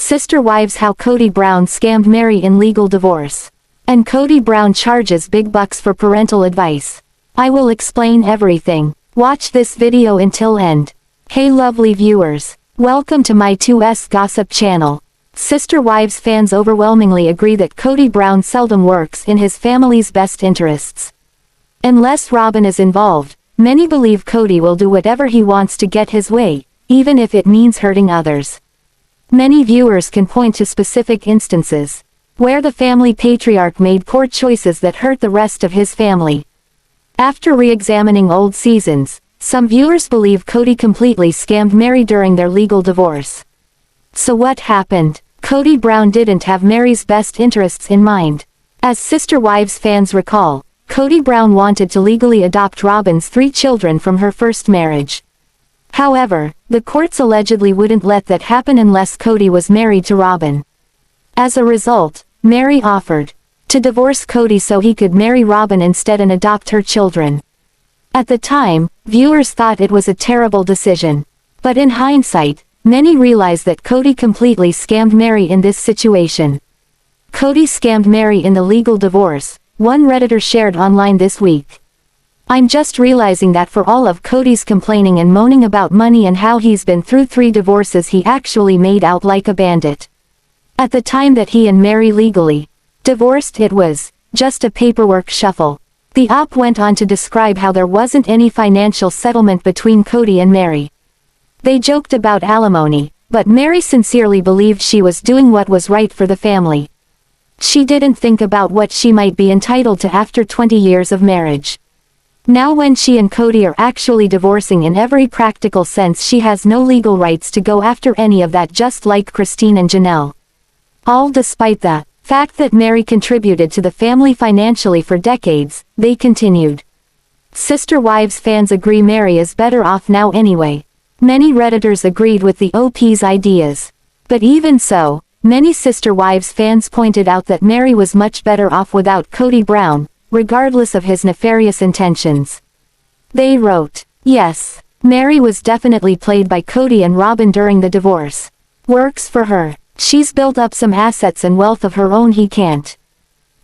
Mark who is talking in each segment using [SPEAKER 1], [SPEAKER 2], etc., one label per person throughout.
[SPEAKER 1] Sister wives: how Cody Brown scammed Meri in legal divorce. And Cody Brown charges big bucks for parental advice. I will explain everything. Watch this video until end. Hey lovely viewers. Welcome to my 2S Gossip channel. Sister wives fans overwhelmingly agree that Cody Brown seldom works in his family's best interests. Unless Robyn is involved, many believe Cody will do whatever he wants to get his way, even if it means hurting others. Many viewers can point to specific instances where the family patriarch made poor choices that hurt the rest of his family. After re-examining old seasons, some viewers believe Cody completely scammed Meri during their legal divorce. So what happened? Cody Brown didn't have Meri's best interests in mind. As Sister Wives fans recall, Cody Brown wanted to legally adopt Robyn's 3 children from her first marriage. However, the courts allegedly wouldn't let that happen unless Cody was married to Robyn. As a result, Meri offered to divorce Cody so he could marry Robyn instead and adopt her children. At the time, viewers thought it was a terrible decision. But in hindsight, many realize that Cody completely scammed Meri in this situation. Cody scammed Meri in the legal divorce, one Redditor shared online this week. I'm just realizing that for all of Cody's complaining and moaning about money and how he's been through 3 divorces, he actually made out like a bandit. At the time that he and Meri legally divorced, it was just a paperwork shuffle. The op went on to describe how there wasn't any financial settlement between Cody and Meri. They joked about alimony, but Meri sincerely believed she was doing what was right for the family. She didn't think about what she might be entitled to after 20 years of marriage. Now when she and Cody are actually divorcing in every practical sense, she has no legal rights to go after any of that, just like Christine and Janelle. All despite the fact that Meri contributed to the family financially for decades, they continued. Sister Wives fans agree Meri is better off now anyway. Many Redditors agreed with the OP's ideas. But even so, many Sister Wives fans pointed out that Meri was much better off without Cody Brown, regardless of his nefarious intentions. They wrote, "Yes, Meri was definitely played by Cody and Robyn during the divorce. Works for her. She's built up some assets and wealth of her own he can't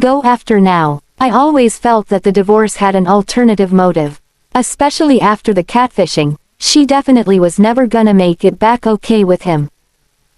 [SPEAKER 1] go after now. I always felt that the divorce had an alternative motive. Especially after the catfishing, she definitely was never gonna make it back okay with him.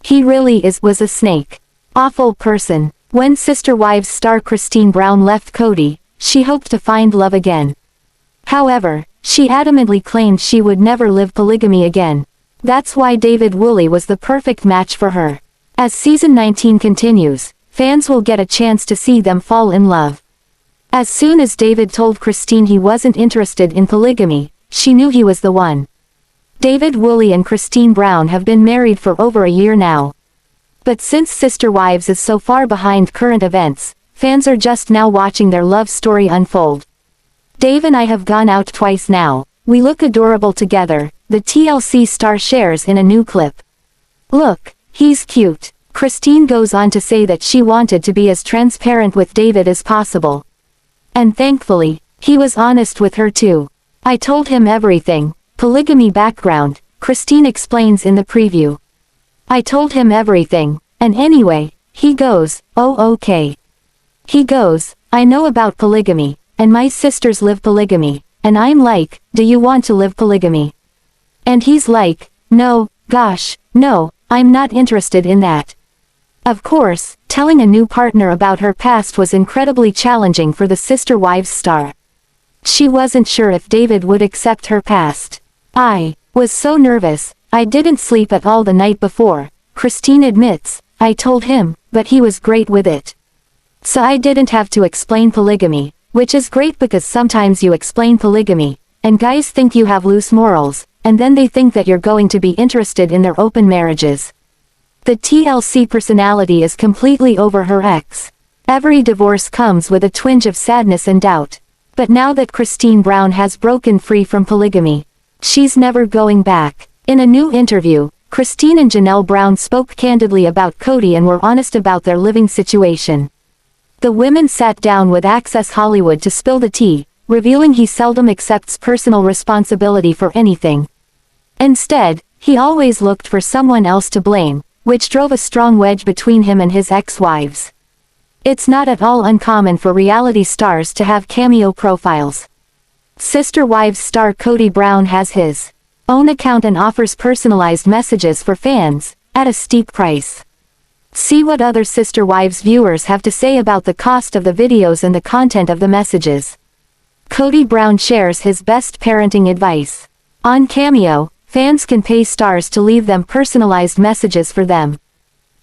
[SPEAKER 1] He really was a snake. Awful person." When Sister Wives star Christine Brown left Cody, she hoped to find love again. However, she adamantly claimed she would never live polygamy again. That's why Devid was the perfect match for her. As season 19 continues, fans will get a chance to see them fall in love. As soon as Devid told Christine he wasn't interested in polygamy, she knew he was the one. Devid and Christine Brown have been married for over a year now. But since Sister Wives is so far behind current events, fans are just now watching their love story unfold. "Dave and I have gone out twice now. We look adorable together," the TLC star shares in a new clip. "Look, he's cute." Christine goes on to say that she wanted to be as transparent with Devid as possible. And thankfully, he was honest with her too. "I told him everything." Polygamy background, Christine explains in the preview. "I told him everything, and anyway, he goes, 'Oh okay.' He goes, 'I know about polygamy, and my sisters live polygamy,' and I'm like, 'Do you want to live polygamy?' And he's like, 'No, gosh, no, I'm not interested in that.'" Of course, telling a new partner about her past was incredibly challenging for the Sister Wives star. She wasn't sure if Devid would accept her past. "I was so nervous, I didn't sleep at all the night before," Christine admits. "I told him, but he was great with it. So I didn't have to explain polygamy, which is great because sometimes you explain polygamy, and guys think you have loose morals, and then they think that you're going to be interested in their open marriages." The TLC personality is completely over her ex. Every divorce comes with a twinge of sadness and doubt. But now that Christine Brown has broken free from polygamy, she's never going back. In a new interview, Christine and Janelle Brown spoke candidly about Cody and were honest about their living situation. The women sat down with Access Hollywood to spill the tea, revealing he seldom accepts personal responsibility for anything. Instead, he always looked for someone else to blame, which drove a strong wedge between him and his ex-wives. It's not at all uncommon for reality stars to have cameo profiles. Sister Wives star Cody Brown has his own account and offers personalized messages for fans, at a steep price. See what other Sister Wives viewers have to say about the cost of the videos and the content of the messages. Cody Brown shares his best parenting advice. On Cameo, fans can pay stars to leave them personalized messages for them.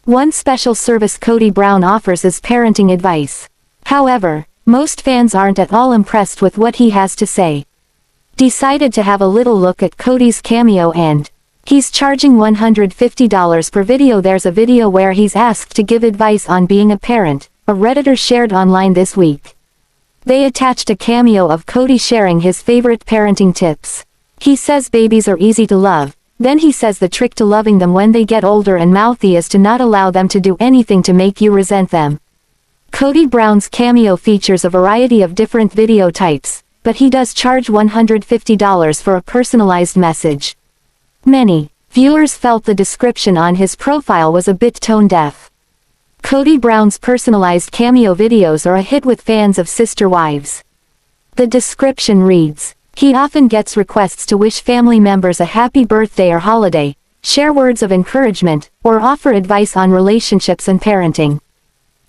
[SPEAKER 1] One special service Cody Brown offers is parenting advice. However, most fans aren't at all impressed with what he has to say. Decided to have a little look at Cody's Cameo and he's charging $150 per video. There's a video where he's asked to give advice on being a parent, a Redditor shared online this week. They attached a cameo of Cody sharing his favorite parenting tips. He says babies are easy to love, then he says the trick to loving them when they get older and mouthy is to not allow them to do anything to make you resent them. Cody Brown's cameo features a variety of different video types, but he does charge $150 for a personalized message. Many viewers felt the description on his profile was a bit tone-deaf. Cody Brown's personalized cameo videos are a hit with fans of Sister Wives. The description reads, he often gets requests to wish family members a happy birthday or holiday, share words of encouragement, or offer advice on relationships and parenting.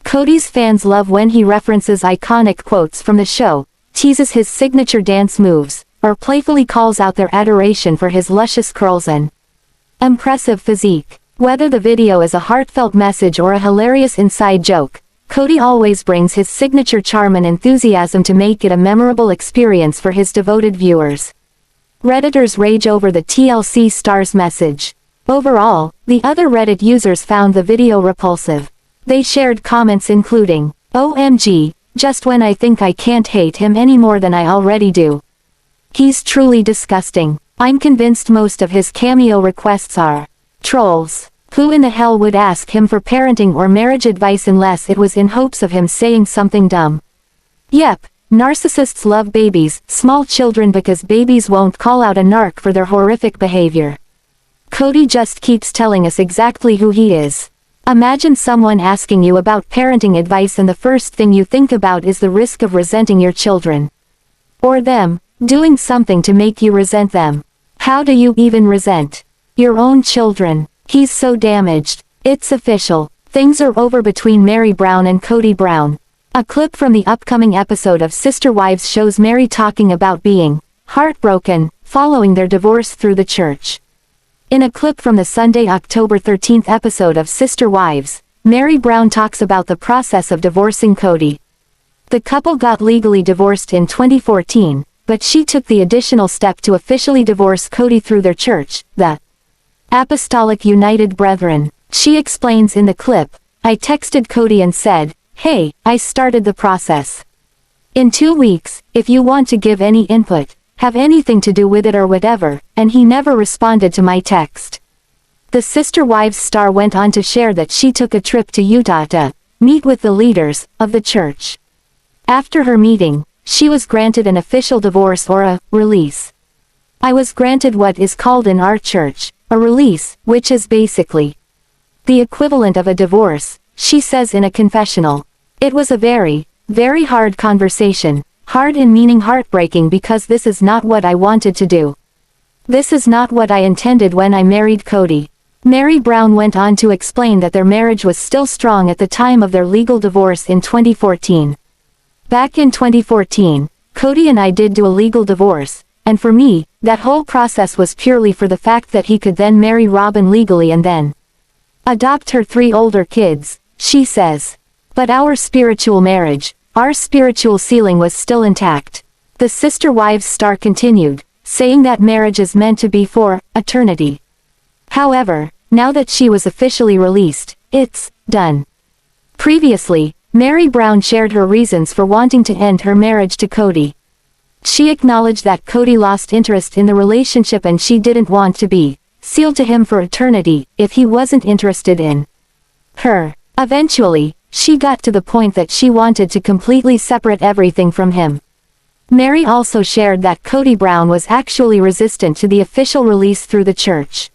[SPEAKER 1] Cody's fans love when he references iconic quotes from the show, teases his signature dance moves, or playfully calls out their adoration for his luscious curls and impressive physique. Whether the video is a heartfelt message or a hilarious inside joke, Cody always brings his signature charm and enthusiasm to make it a memorable experience for his devoted viewers. Redditors rage over the TLC star's message. Overall, the other Reddit users found the video repulsive. They shared comments including, "OMG, just when I think I can't hate him any more than I already do. He's truly disgusting. I'm convinced most of his cameo requests are trolls. Who in the hell would ask him for parenting or marriage advice unless it was in hopes of him saying something dumb? Yep, narcissists love babies, small children because babies won't call out a narc for their horrific behavior. Cody just keeps telling us exactly who he is. Imagine someone asking you about parenting advice and the first thing you think about is the risk of resenting your children. Or them, doing something to make you resent them. How do you even resent your own children? He's so damaged. It's official. Things are over between Meri Brown and Cody Brown. A clip from the upcoming episode of Sister Wives shows Meri talking about being heartbroken following their divorce through the church. In a clip from the Sunday, October 13th episode of Sister Wives, Meri Brown talks about the process of divorcing Cody. The couple got legally divorced in 2014, but she took the additional step to officially divorce Cody through their church, the Apostolic United Brethren. She explains in the clip, I texted Cody and said, hey, I started the process. In 2 weeks, if you want to give any input, have anything to do with it or whatever, and he never responded to my text. The Sister Wives star went on to share that she took a trip to Utah to meet with the leaders of the church. After her meeting, she was granted an official divorce or a release. I was granted what is called in our church a release, which is basically the equivalent of a divorce, she says in a confessional. It was a very, very hard conversation. Hard in meaning heartbreaking because this is not what I wanted to do. This is not what I intended when I married Cody. Meri Brown went on to explain that their marriage was still strong at the time of their legal divorce in 2014. Back in 2014, Cody and I did do a legal divorce, and for me, that whole process was purely for the fact that he could then marry Robyn legally and then adopt her 3 older kids, she says. But our spiritual marriage, our spiritual ceiling was still intact. The Sister Wives star continued, saying that marriage is meant to be for eternity. However, now that she was officially released, it's done. Previously, Meri Brown shared her reasons for wanting to end her marriage to Cody. She acknowledged that Cody lost interest in the relationship and she didn't want to be sealed to him for eternity if he wasn't interested in her. Eventually, she got to the point that she wanted to completely separate everything from him. Meri also shared that Cody Brown was actually resistant to the official release through the church.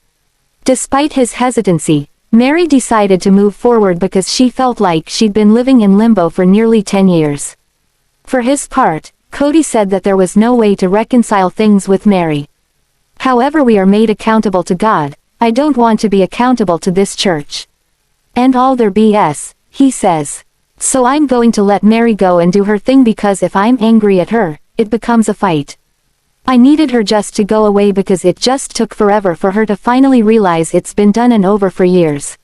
[SPEAKER 1] Despite his hesitancy, Meri decided to move forward because she felt like she'd been living in limbo for nearly 10 years. For his part, Kody said that there was no way to reconcile things with Meri. However, we are made accountable to God. I don't want to be accountable to this church. And all their BS, he says. So I'm going to let Meri go and do her thing, because if I'm angry at her, it becomes a fight. I needed her just to go away because it just took forever for her to finally realize it's been done and over for years.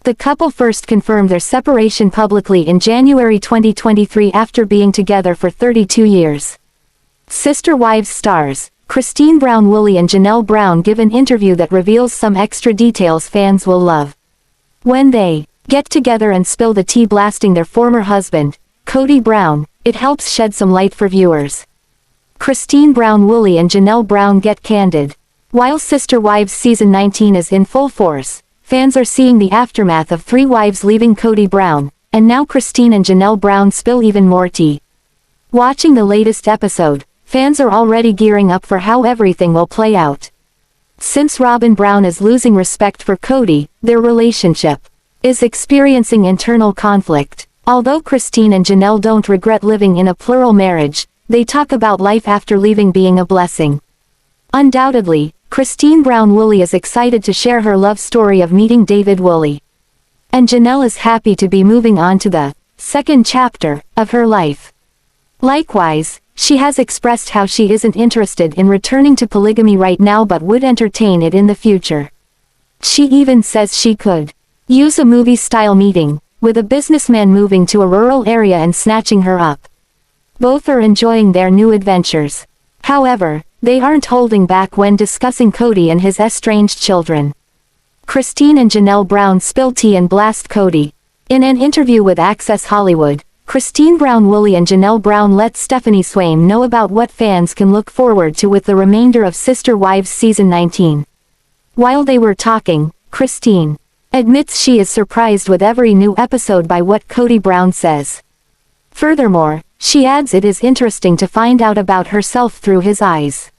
[SPEAKER 1] The couple first confirmed their separation publicly in January 2023 after being together for 32 years. Sister Wives stars, Kody Brown Woolley and Janelle Brown give an interview that reveals some extra details fans will love. When they get together and spill the tea blasting their former husband, Cody Brown, it helps shed some light for viewers. Kody Brown Woolley and Janelle Brown get candid. While Sister Wives Season 19 is in full force, fans are seeing the aftermath of 3 wives leaving Cody Brown, and now Kody and Janelle Brown spill even more tea. Watching the latest episode, fans are already gearing up for how everything will play out. Since Robyn Brown is losing respect for Cody, their relationship is experiencing internal conflict. Although Kody and Janelle don't regret living in a plural marriage, they talk about life after leaving being a blessing. Undoubtedly, Kody Brown Woolley is excited to share her love story of meeting Devid Woolley. And Janelle is happy to be moving on to the second chapter of her life. Likewise, she has expressed how she isn't interested in returning to polygamy right now but would entertain it in the future. She even says she could use a movie-style meeting, with a businessman moving to a rural area and snatching her up. Both are enjoying their new adventures. However, they aren't holding back when discussing Cody and his estranged children. Kody and Janelle Brown spill tea and blast Cody. In an interview with Access Hollywood, Kody Brown Woolley and Janelle Brown let Stephanie Swaim know about what fans can look forward to with the remainder of Sister Wives Season 19. While they were talking, Kody admits she is surprised with every new episode by what Cody Brown says. Furthermore, she adds it is interesting to find out about herself through his eyes.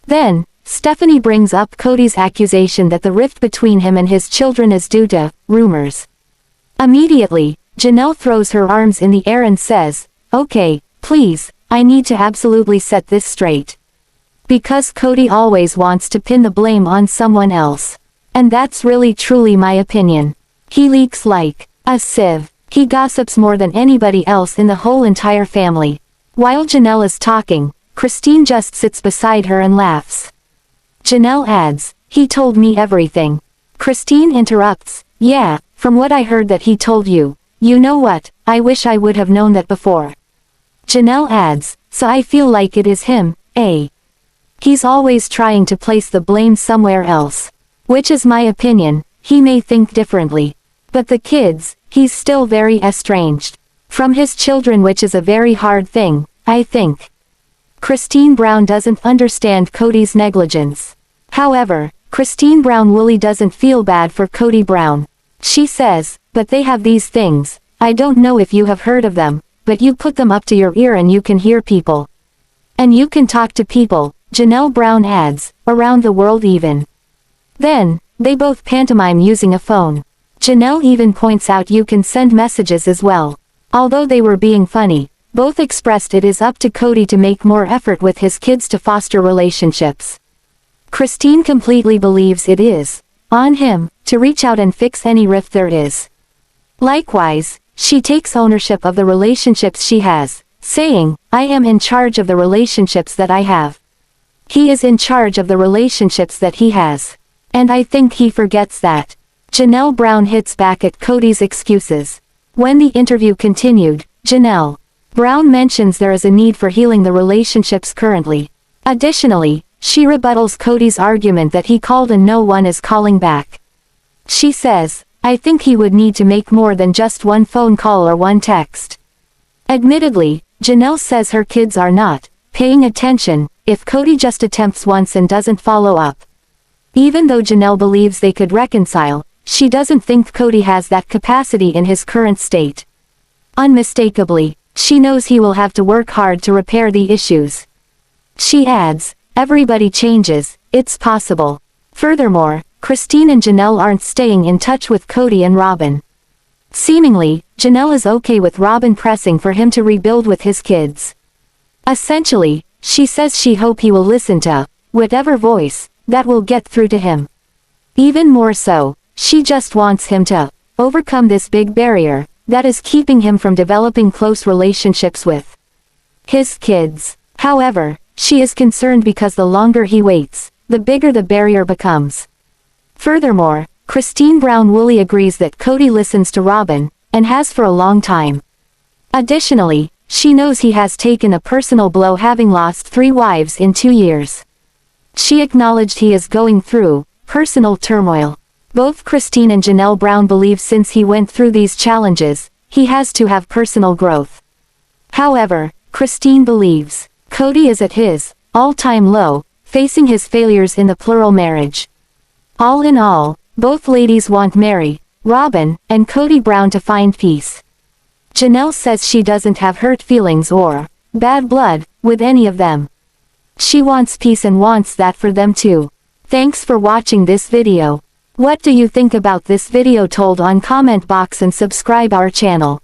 [SPEAKER 1] Then, Stephanie brings up Cody's accusation that the rift between him and his children is due to rumors. Immediately, Janelle throws her arms in the air and says, "Okay, please, I need to absolutely set this straight. Because Cody always wants to pin the blame on someone else. And that's really truly my opinion. He leaks like a sieve. He gossips more than anybody else in the whole entire family." While Janelle is talking, Kody just sits beside her and laughs. Janelle adds, "He told me everything." Kody interrupts, "Yeah, from what I heard that he told you. You know what, I wish I would have known that before." Janelle adds, "So I feel like it is him, eh? He's always trying to place the blame somewhere else. Which is my opinion, he may think differently. But the kids, he's still very estranged from his children, which is a very hard thing, I think." Kody Brown doesn't understand Cody's negligence. However, Kody Brown Woolley doesn't feel bad for Cody Brown. She says, "But they have these things, I don't know if you have heard of them, but you put them up to your ear and you can hear people. And you can talk to people," Janelle Brown adds, "around the world even." Then, they both pantomime using a phone. Janelle even points out you can send messages as well. Although they were being funny, both expressed it is up to Cody to make more effort with his kids to foster relationships. Kody completely believes it is on him to reach out and fix any rift there is. Likewise, she takes ownership of the relationships she has, saying, "I am in charge of the relationships that I have. He is in charge of the relationships that he has. And I think he forgets that." Janelle Brown hits back at Cody's excuses. When the interview continued, Janelle Brown mentions there is a need for healing the relationships currently. Additionally, she rebuttals Cody's argument that he called and no one is calling back. She says, "I think he would need to make more than just one phone call or one text." Admittedly, Janelle says her kids are not paying attention if Cody just attempts once and doesn't follow up. Even though Janelle believes they could reconcile, she doesn't think Cody has that capacity in his current state. Unmistakably, she knows he will have to work hard to repair the issues. She adds, "Everybody changes, it's possible." Furthermore, Christine and Janelle aren't staying in touch with Kody and Robyn. Seemingly, Janelle is okay with Robyn pressing for him to rebuild with his kids. Essentially, she says she hope he will listen to whatever voice that will get through to him. Even more so, she just wants him to overcome this big barrier that is keeping him from developing close relationships with his kids. However, she is concerned because the longer he waits, the bigger the barrier becomes. Furthermore, Christine Brown Woolley agrees that Kody listens to Robyn, and has for a long time. Additionally, she knows he has taken a personal blow having lost 3 wives in 2 years. She acknowledged he is going through personal turmoil. Both Christine and Janelle Brown believe since he went through these challenges, he has to have personal growth. However, Christine believes Kody is at his all-time low, facing his failures in the plural marriage. All in all, both ladies want Meri, Robyn, and Cody Brown to find peace. Janelle says she doesn't have hurt feelings or bad blood with any of them. She wants peace and wants that for them too. Thanks for watching this video. What do you think about this video? Told on comment box and subscribe our channel.